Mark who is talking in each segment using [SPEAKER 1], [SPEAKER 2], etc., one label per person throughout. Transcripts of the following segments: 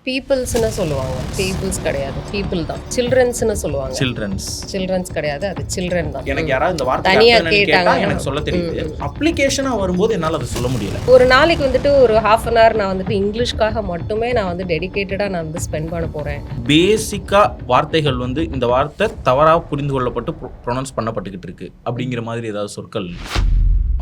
[SPEAKER 1] பீப்பிள்ஸ்ன்னு சொல்லுவாங்க. பீப்பிள்ஸ் கிடையாது. பீப்பிள் தான். சில்ட்ரன்ஸ்ன்னு சொல்லுவாங்க. சில்ட்ரன்ஸ் கிடையாது. அது சில்ட்ரன் தான்.
[SPEAKER 2] எனக்கு யாராவது இந்த வார்த்தை
[SPEAKER 1] தனியா
[SPEAKER 2] அர்த்தம் என்னன்னு கேட்டா
[SPEAKER 1] கேட்டாங்க.
[SPEAKER 2] எனக்கு சொல்ல தெரியுது. அப்ளிகேஷனா வரும்போது என்னால அதை சொல்ல முடியல.
[SPEAKER 1] ஒரு நாளைக்கு வந்துட்டு ஒரு ஹாஃப் அன் ஹவர் நான் வந்துட்டு இங்கிலீஷ்க்காக மட்டுமே நான் வந்து டெடிகேட்டடா நான் வந்து ஸ்பெண்ட் பண்ண போறேன்.
[SPEAKER 2] பேசிக்கா வார்த்தைகள் வந்து இந்த வார்த்தை தவறா புரிந்து கொள்ளப்பட்டு ப்ரொனவுன்ஸ் பண்ணப்பட்டுக்கிட்டு இருக்கு அப்படிங்கிற மாதிரி ஏதாவது சொற்கள்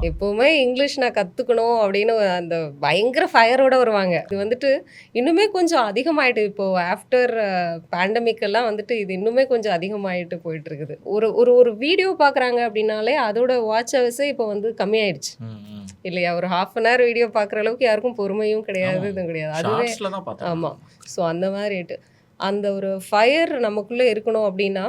[SPEAKER 1] எப்பவுமே இங்கிலீஷ் நான் கத்துக்கணும் அப்படின்னு அந்த பயங்கர ஃபயரோட வருவாங்க. இது வந்துட்டு இன்னுமே கொஞ்சம் அதிகமாயிட்டு இப்போ ஆஃப்டர் பேண்டமிக் எல்லாம் வந்துட்டு இது இன்னுமே கொஞ்சம் அதிகமாயிட்டு போயிட்டு இருக்குது. ஒரு ஒரு ஒரு வீடியோ பார்க்குறாங்க அப்படின்னாலே அதோட வாட்ச் ஹவர்ஸே இப்போ வந்து கம்மியாயிடுச்சு இல்லையா? ஒரு ஹாஃப் அன் ஹவர் வீடியோ பார்க்குற அளவுக்கு யாருக்கும் பொறுமையும் கிடையாது, இதுவும் கிடையாது. அதுவே ஆமாம். ஸோ அந்த மாதிரி அந்த ஒரு ஃபயர் நமக்குள்ளே இருக்கணும் அப்படின்னா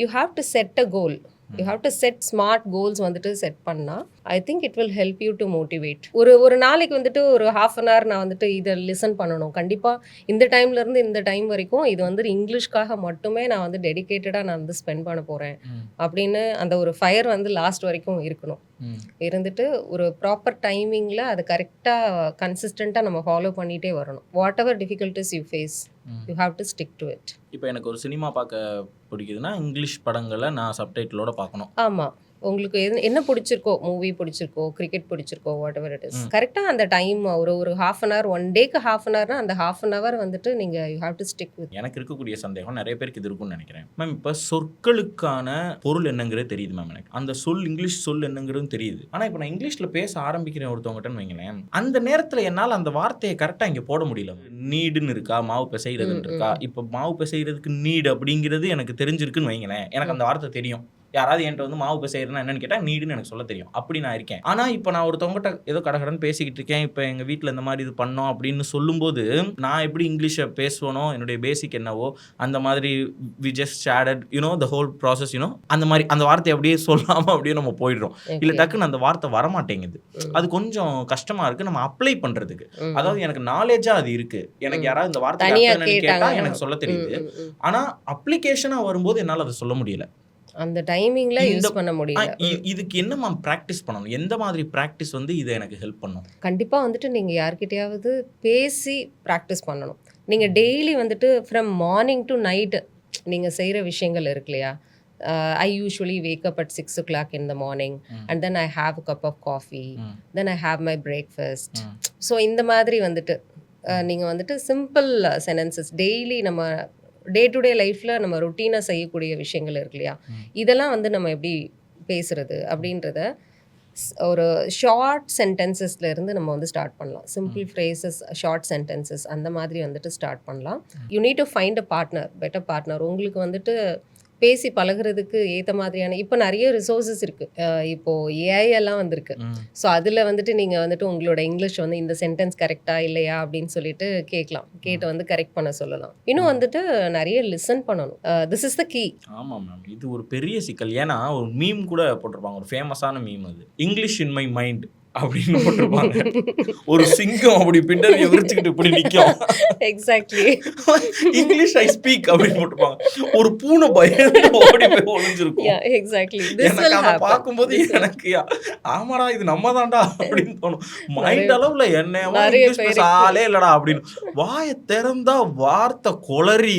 [SPEAKER 1] you have to set a goal. You have to set smart goals வந்துட்டு செட் பண்ணால் I think it will help you to motivate. ஒரு நாளைக்கு வந்துட்டு ஒரு ஹாஃப் அன் ஹவர் நான் வந்துட்டு இதை லிசன் பண்ணணும். கண்டிப்பாக இந்த டைம்லேருந்து இந்த டைம் வரைக்கும் இது வந்து இங்கிலீஷ்க்காக மட்டுமே நான் வந்து டெடிகேட்டடாக நான் வந்து ஸ்பெண்ட் பண்ண போகிறேன் அப்படின்னு அந்த ஒரு ஃபயர் வந்து லாஸ்ட் வரைக்கும் இருக்கணும். இருந்துட்டு ஒரு ப்ராப்பர் டைமிங்கில் அது கரெக்டாக கன்சிஸ்டண்ட்டாக நம்ம ஃபாலோ பண்ணிகிட்டே வரணும். Whatever difficulties you face you have to stick to it.
[SPEAKER 2] இப்போ எனக்கு ஒரு சினிமா பார்க்க பிடிக்குதுன்னா இங்கிலீஷ் படங்களை நான் சப்டைட்டிலோட பார்க்கணும்.
[SPEAKER 1] ஆமாம். உங்களுக்கு என்ன பிடிச்சிருக்கோ, மூவி பிடிச்சிருக்கோ, கிரிக்கெட் பிடிச்சிருக்கோ, வாட் எவர் இட் இஸ், கரெக்டாக அந்த டைம் ஒரு ஹாஃப் அன் ஹவர், ஒன் டேக்கு ஹாஃப் அன் ஹவர்னா அந்த ஹாஃப் அன் ஹவர் வந்துட்டு நீங்கள் you have to stick with.
[SPEAKER 2] எனக்கு இருக்கக்கூடிய சந்தேகம் நிறைய பேருக்கு இது இருக்கும்னு நினைக்கிறேன் மேம். இப்போ சொற்களுக்கான பொருள் என்னங்கிறது தெரியுது மேம். எனக்கு அந்த இங்கிலீஷ் சொல் என்னங்கிறதும் தெரியுது. ஆனால் இப்போ நான் இங்கிலீஷில் பேச ஆரம்பிக்கிறேன் ஒருத்தவங்ககிட்டன்னு வைங்களேன், அந்த நேரத்தில் என்னால் அந்த வார்த்தையை கரெக்டாக இங்கே போட முடியல. நீடுன்னு இருக்கா, மாவு பிசைகிறதுன்னு இருக்கா. இப்போ மாவு பிசைகிறதுக்கு நீடு அப்படிங்கிறது எனக்கு தெரிஞ்சிருக்குன்னு வைங்களேன், எனக்கு அந்த வார்த்தை தெரியும். யாராவது என்கிட்ட வந்து மாவு பிசைறதுனா என்னன்னு கேட்டால் நீடுன்னு எனக்கு சொல்ல தெரியும். அப்படி நான் இருக்கேன். ஆனால் இப்போ நான் ஒருத்தவங்ககிட்ட ஏதோ கடகடன்னு பேசிக்கிட்டு இருக்கேன், இப்போ எங்கள் வீட்டில் இந்த மாதிரி இது பண்ணோம் அப்படின்னு சொல்லும்போது நான் எப்படி இங்கிலீஷை பேசுவனோ, என்னுடைய பேசிக் என்னவோ அந்த மாதிரி we just shaded you know the whole process you know அந்த மாதிரி அந்த வார்த்தை அப்படியே சொல்லாமல் அப்படியே நம்ம போயிடுறோம். இல்லை டக்குன்னு அந்த வார்த்தை வரமாட்டேங்குது. அது கொஞ்சம் கஷ்டமாக இருக்குது நம்ம அப்ளை பண்ணுறதுக்கு. அதாவது எனக்கு நாலேஜாக அது இருக்குது, எனக்கு யாராவது இந்த வார்த்தை கேட்டால் எனக்கு சொல்ல தெரியுது. ஆனால் அப்ளிகேஷனாக வரும்போது என்னால் அதை சொல்ல முடியல.
[SPEAKER 1] அந்த டைமிங்ல யூஸ் பண்ண முடியல.
[SPEAKER 2] இதுக்கு என்ன பிராக்டிஸ் பண்ணணும்? எந்த மாதிரி பிராக்டிஸ் வந்து இது எனக்கு ஹெல்ப் பண்ணும்?
[SPEAKER 1] கண்டிப்பா வந்துட்டு நீங்க யார்கிட்டயாவது பேசி பிராக்டிஸ் பண்ணணும். நீங்க டெய்லி வந்துட்டு ஃப்ரம் மார்னிங் டு நைட் நீங்க செய்யற விஷயங்கள் இருக்கு இல்லையா? I usually wake up at 6 o'clock in the morning and then I have a cup of coffee, then I have my breakfast. So இந்த மாதிரி வந்துட்டு நீங்கள் வந்துட்டு சிம்பிள் சென்டென்சஸ் டெய்லி நம்ம டே டு டே லைஃப்பில் நம்ம ரொட்டீனாக செய்யக்கூடிய விஷயங்கள் இருக்கு இல்லையா? இதெல்லாம் வந்து நம்ம எப்படி பேசுறது அப்படின்றத ஒரு ஷார்ட் சென்டென்சஸ்லேருந்து நம்ம வந்து ஸ்டார்ட் பண்ணலாம். சிம்பிள் ஃப்ரேசஸ், ஷார்ட் சென்டென்சஸ் அந்த மாதிரி வந்துட்டு ஸ்டார்ட் பண்ணலாம். You need to find a partner, better partner. உங்களுக்கு வந்துட்டு பேசி பழகிறதுக்கு ஏற்ற மாதிரியான இப்போ நிறைய ரிசோர்ஸஸ் இருக்குது. இப்போது ஏஐ எல்லாம் வந்திருக்கு. ஸோ அதில் வந்துட்டு நீங்கள் வந்துட்டு உங்களோட இங்கிலீஷ் வந்து இந்த சென்டென்ஸ் கரெக்டாக இல்லையா அப்படின்னு சொல்லிட்டு கேட்கலாம். கேட்டு வந்து கரெக்ட் பண்ண சொல்லலாம். இன்னும் வந்துட்டு நிறைய லிசன் பண்ணணும். This is the key.
[SPEAKER 2] ஆமாம் மேம், இது ஒரு பெரிய சிக்கல். ஏன்னா ஒரு மீம் கூட போட்டிருப்பாங்க, ஒரு ஃபேமஸான மீம், அது இங்கிலீஷ் இன் மை மைண்ட் அப்படின்னு போட்டிருப்பாங்க. ஒரு சிங்கம் அப்படி பின்னாடி விரிச்சுக்கிட்டு இப்படி நிற்கும்.
[SPEAKER 1] எக்ஸாக்ட்லி.
[SPEAKER 2] இங்கிலீஷ் ஐ ஸ்பீக் அப்படின்னு போட்டிருப்பாங்க. ஒரு பூனை பயந்து ஓடி போய் ஒளிஞ்சிருக்கும்.
[SPEAKER 1] எக்ஸாக்ட்லி.
[SPEAKER 2] எனக்கு அதை பார்க்கும்போது எனக்கு ஆமாடா இது நம்ம தான்டா அப்படின்னு தோணும். மைண்ட் அளவுல என்னவா இங்கிலீஷ் பேச ஆளே இல்லடா அப்படின்னு வாயை திறந்தா வார்த்தை கொளறி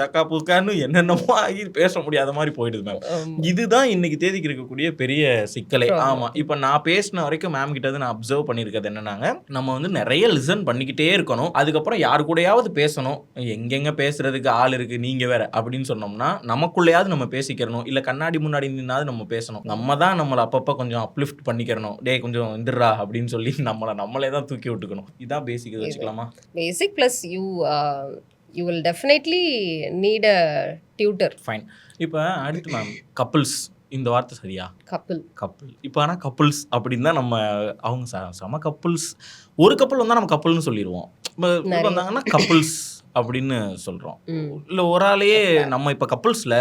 [SPEAKER 2] தக்கா புக்கான்னு என்னென்னமோ ஆகி பேச முடியாத மாதிரி போயிடுது மேம். இதுதான் இன்னைக்கு தேதிக்கு இருக்கக்கூடிய பெரிய சிக்கலே. ஆமா, இப்ப நான் பேசின வரைக்கும் மேம் கிட்ட நான் அப்சர்வ் பண்ணியிருக்கிறது என்னன்னாங்க, நம்ம வந்து நிறைய லிசன் பண்ணிக்கிட்டே இருக்கணும். அதுக்கப்புறம் யாரு கூடயாவது பேசணும். எங்கெங்க பேசுறதுக்கு ஆள் இருக்கு, நீங்க வேற அப்படின்னு சொன்னோம்னா நமக்குள்ளேயாவது நம்ம பேசிக்கிறணும். இல்ல கண்ணாடி முன்னாடி நின்னாவது நம்ம பேசணும். நம்ம தான் நம்மளை அப்பப்போ கொஞ்சம் அப்லிஃப்ட் பண்ணிக்கிறணும். டே கொஞ்சம் வந்துடுறா அப்படின்னு சொல்லி நம்மளே தான் தூக்கி விட்டுக்கணும். இதான் பேசிக். வச்சுக்கலாமா?
[SPEAKER 1] Basic plus you will definitely need a tutor.
[SPEAKER 2] Fine. இப்போ அடுத்து மேம் கப்புள்ஸ், இந்த வார்த்தை சரியா? கப்புள். இப்போ ஆனால் கப்புள்ஸ் அப்படின்னு தான் நம்ம அவங்க சம கப்புள்ஸ், ஒரு கப்புள் வந்தால் நம்ம கப்புள்னு சொல்லிடுவோம். இப்போ வந்தாங்கன்னா கப்புள்ஸ் அப்படின்னு சொல்கிறோம். இல்லை ஒரு ஆளையே நம்ம இப்போ கப்புள்ஸில்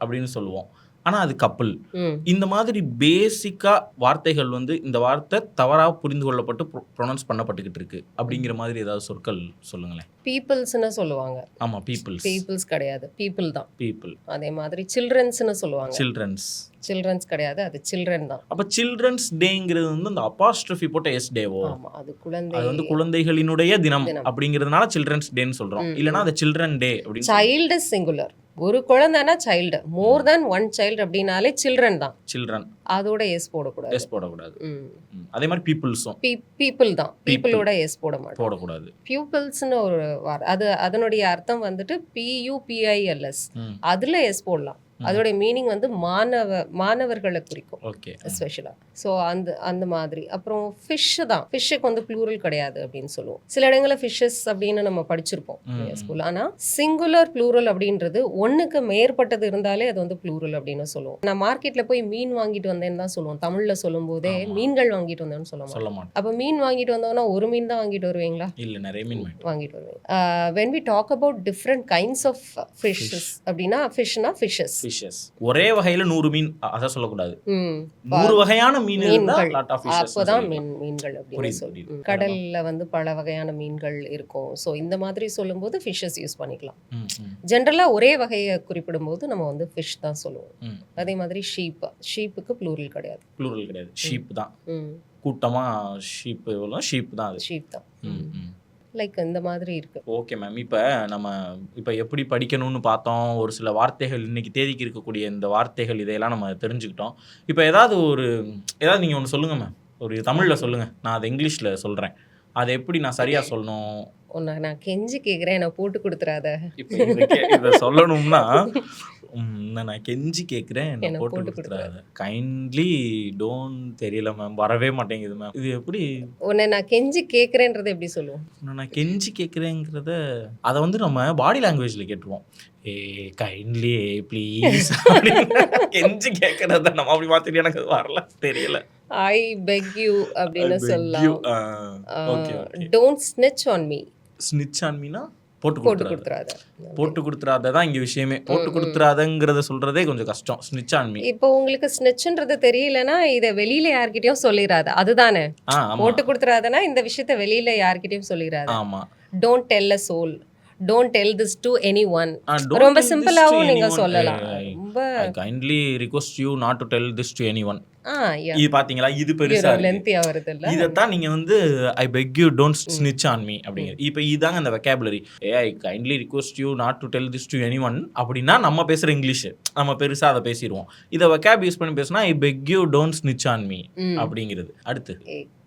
[SPEAKER 2] அப்படின்னு சொல்லுவோம். ஆனா அது கப்பல்.
[SPEAKER 1] ம்
[SPEAKER 2] இந்த மாதிரி பேசிக்கா வார்த்தைகள் வந்து இந்த வார்த்தை தவறா புரிந்து கொள்ளப்பட்டு ப்ரொனவுன்ஸ் பண்ணப்பட்டுக்கிட்டு இருக்கு அப்படிங்கிற மாதிரி ஏதாவது சொற்கள் சொல்லுங்களேன்.
[SPEAKER 1] பீப்புள்ஸ்னு சொல்லுவாங்க.
[SPEAKER 2] ஆமா, பீப்புள்ஸ்.
[SPEAKER 1] பீப்புள்ஸ் கிடையாது, பீப்புள் தான்.
[SPEAKER 2] பீப்புள்.
[SPEAKER 1] அதே மாதிரி சில்ட்ரன்ஸ்னு சொல்லுவாங்க.
[SPEAKER 2] சில்ட்ரன்ஸ்.
[SPEAKER 1] சில்ட்ரன்ஸ் கிடையாது, அது சில்ட்ரன் தான்.
[SPEAKER 2] அப்ப சில்ட்ரன்ஸ் டேங்கிறது வந்து அந்த அப்பாஸ்ட்ரஃபி போட்ட எஸ் டேவோ,
[SPEAKER 1] ஆமா, அது குழந்தை.
[SPEAKER 2] அது வந்து குழந்தைகளினுடைய தினம் அப்படிங்கிறதுனால சில்ட்ரன்ஸ் டேன்னு சொல்றோம். இல்லனா அது சில்ட்ரன் டே அப்படின்னு.
[SPEAKER 1] சைல்டு சிங்குலர், ஒரு குழந்தைனா சைல்டு, மோர் தென் ஒன் சைல்டு அப்படின்னாலே சில்ட்ரன் தான்.
[SPEAKER 2] சில்ட்ரன்
[SPEAKER 1] அதோட எஸ் போடக்கூடாது.
[SPEAKER 2] எஸ் போடக்கூடாது. அதே மாதிரி பீப்புள்ஸும்
[SPEAKER 1] பீப்புள் தான், பீப்புளோட எஸ் போட மாட்டோம்,
[SPEAKER 2] போடக்கூடாது.
[SPEAKER 1] பியூப்பிள்ஸ்னு ஒரு அது அதனுடைய அர்த்தம் வந்துட்டு பியூபிஐஎல்எஸ், அதுல எஸ் போடலாம். அதோட மீனிங் வந்து மாணவர்களை குறிக்கும்.
[SPEAKER 2] ஓகே,
[SPEAKER 1] ஸ்பெஷலாக. ஸோ அந்த மாதிரி. அப்புறம் ஃபிஷ்ஷு தான், ஃபிஷ்ஷுக்கு வந்து ப்ளூரல் கிடையாது அப்படின்னு சொல்லுவோம். சில இடங்களில் ஃபிஷ்ஷஸ் அப்படின்னு நம்ம படிச்சிருப்போம் ஸ்கூலில். ஆனால் சிங்குலர் ப்ளூரல் அப்படின்றது ஒன்றுக்கு மேற்பட்டது இருந்தாலே அது வந்து ப்ளூரல் அப்படின்னு சொல்லுவோம். நான் மார்க்கெட்டில் போய் மீன் வாங்கிட்டு வந்தேன்னு தான் சொல்லுவோம். தமிழில் சொல்லும் போதே மீன்கள் வாங்கிட்டு வந்தேன்னு சொல்ல மாட்டோம். அப்போ மீன் வாங்கிட்டு வந்தோம்னா ஒரு மீன் தான் வாங்கிட்டு வருவீங்களா?
[SPEAKER 2] இல்லை, நிறைய மீன்
[SPEAKER 1] வாங்கிட்டு வருவீங்க. When we talk about different kinds of fishes அப்படின்னா ஃபிஷ்னா ஃபிஷ்ஷஸ்.
[SPEAKER 2] ஒரே வகையில 100 மீன் அத சொல்லக்கூடாது. 100 வகையான மீன் இருந்தா லாட் ஆஃப் ஃபிஷஸ்.
[SPEAKER 1] அப்பதான் மீன்கள் அப்படின்னு சொல்லுவோம். கடல்ல வந்து பல வகையான மீன்கள் இருக்கும். சோ இந்த மாதிரி சொல்லும்போது ஃபிஷஸ் யூஸ் பண்ணிக்கலாம். ஜெனரலா ஒரே வகையை குறிப்பிடும்போது நம்ம வந்து ஃபிஷ் தான் சொல்லுவோம். அதே மாதிரி ஷீப்புக்கு ப்ளூரல் கிடையாது.
[SPEAKER 2] ப்ளூரல் கிடையாது, ஷீப் தான். கூட்டமா ஷீப் தான், அது
[SPEAKER 1] ஷீப் தான். லைக் இந்த மாதிரி இருக்கு.
[SPEAKER 2] Okay ma'am. இப்போ எப்படி படிக்கணும்னு பார்த்தோம். ஒரு சில வார்த்தைகள் இன்னைக்கு தேதிக்கு இருக்கக்கூடிய இந்த வார்த்தைகள் இதையெல்லாம் நம்ம தெரிஞ்சுக்கிட்டோம். இப்போ ஏதாவது நீங்கள் ஒன்று சொல்லுங்க மேம். ஒரு தமிழில் சொல்லுங்க, நான் அதை இங்கிலீஷில் சொல்கிறேன். அதை எப்படி நான் சரியாக சொல்லணும்?
[SPEAKER 1] நான் கெஞ்சி கேட்குறேன், நான் போட்டு கொடுத்துறாத.
[SPEAKER 2] இப்போ இதை சொல்லணும்னா நான் கெஞ்சி கேட்குறேன், என்ன போட்டு கொடுத்துறாத. கைண்ட்லி டோன்ட் தெரியல மேம், வரவே மாட்டேங்குது மேம். இது எப்படி
[SPEAKER 1] உன்னை நான் கெஞ்சி கேட்குறேன்றதை எப்படி சொல்லுவோம்?
[SPEAKER 2] நான் கெஞ்சி கேட்குறேங்கிறத அதை வந்து நம்ம பாடி லாங்குவேஜில் கேட்டுருவோம். ஏ கைண்ட்லி ப்ளீஸ் கெஞ்சி கேட்குறத நம்ம அப்படி பார்த்துட்டு எனக்கு அது வரல, தெரியல.
[SPEAKER 1] ஐ பெக் யூ அப்படின்னு சொல்லலாம். Don't snitch on me.
[SPEAKER 2] Snitch on மீனா போட்டு கொடுத்துறாத தான் இங்க விஷயமே. போட்டு கொடுத்துறாதங்கிறத சொல்றதே கொஞ்சம் கஷ்டம். ஸ்னிட்ச் ஆன் மீ. இப்போ
[SPEAKER 1] உங்களுக்கு ஸ்னிட்ச்ன்றது தெரியலனா இத வெளியில யார்கிட்டயும் சொல்லிராத, அதுதானே. போட்டு கொடுத்துறாதனா இந்த விஷயத்தை வெளியில யார்கிட்டயும் சொல்லிராத.
[SPEAKER 2] ஆமா.
[SPEAKER 1] Don't tell a soul, don't tell this to anyone. ரொம்ப சிம்பிளாவும் நீங்க சொல்லலாம். ரொம்ப
[SPEAKER 2] I kindly request you not to tell this to anyone.
[SPEAKER 1] இது
[SPEAKER 2] பாத்தீங்களா, இது பெருசா
[SPEAKER 1] லென்த்தியா வருது இல்ல.
[SPEAKER 2] இதத்தான் நீங்க வந்து I beg you don't snitch on me அப்படிங்க. இப்போ இதாங்க அந்த vocabulary. I kindly request you not to tell this to anyone அப்படின்னா நம்ம பேசுற இங்கிலீஷ் நம்ம பெருசா அதை பேசிடுவோம். இதை vocab யூஸ் பண்ணி பேசினா I beg you don't snitch on me அப்படிங்கிறது. அடுத்து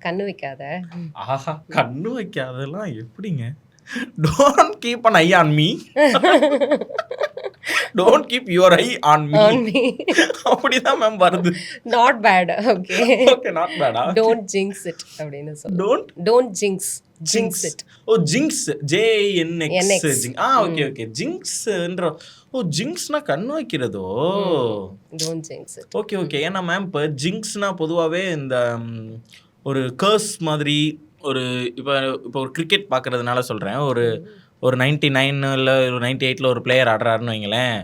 [SPEAKER 1] கண்ணு வைக்காத.
[SPEAKER 2] ஆஹா, கண்ணு வைக்காதெல்லாம் எப்படிங்க? Don't keep an eye on me. Don't keep your eye on me. அப்படிதான் மேம் வருது.
[SPEAKER 1] Not bad. Okay.
[SPEAKER 2] Okay, not bad.
[SPEAKER 1] Don't jinx it அப்படினு சொல்லுங்க. Don't jinx it.
[SPEAKER 2] Oh, jinx, J I N X. Okay okay. jinxன்ற jinxனா கண்ணு வைக்கிறதோ.
[SPEAKER 1] Don't jinx it.
[SPEAKER 2] Okay okay. ஏன்னா ma'am இப்போ jinxனா பொதுவாகவே இந்த ஒரு கர்ஸ் மாதிரி இப்போ ஒரு கிரிக்கெட் பார்க்கறதுனால சொல்கிறேன். ஒரு 99 ஒரு 98 ஒரு பிளேயர் ஆடுறாருன்னு வைங்களேன்.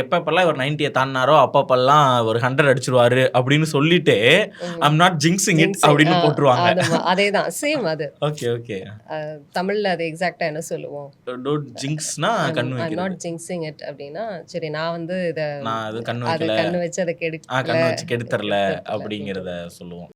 [SPEAKER 2] எப்பப்பெல்லாம் ஒரு 90 தாண்டினாரோ அப்பப்பெல்லாம் ஒரு 100 அடிச்சிருவாரு அப்படின்னு சொல்லிட்டு ஐம் நாட் ஜிங்ஸிங் இட் அப்படின்னு போட்டுருவாங்க.
[SPEAKER 1] அதேதான், சேம் அது.
[SPEAKER 2] Okay okay.
[SPEAKER 1] தமிழ்ல அது எக்ஸாக்ட்டா என்ன சொல்லுவோம்?
[SPEAKER 2] டோன்ட் ஜிங்ஸ்னா கண்ணு வைக்கிறது.
[SPEAKER 1] ஐம் நாட் ஜிங்ஸிங் இட் அப்படின்னா சரி நான் வந்து
[SPEAKER 2] கண்ணு வைக்கல,
[SPEAKER 1] கண்ணு வச்சு அதை
[SPEAKER 2] கண்ணு வச்சு கெடுத்தரல அப்படிங்கிறத சொல்லுவோம்.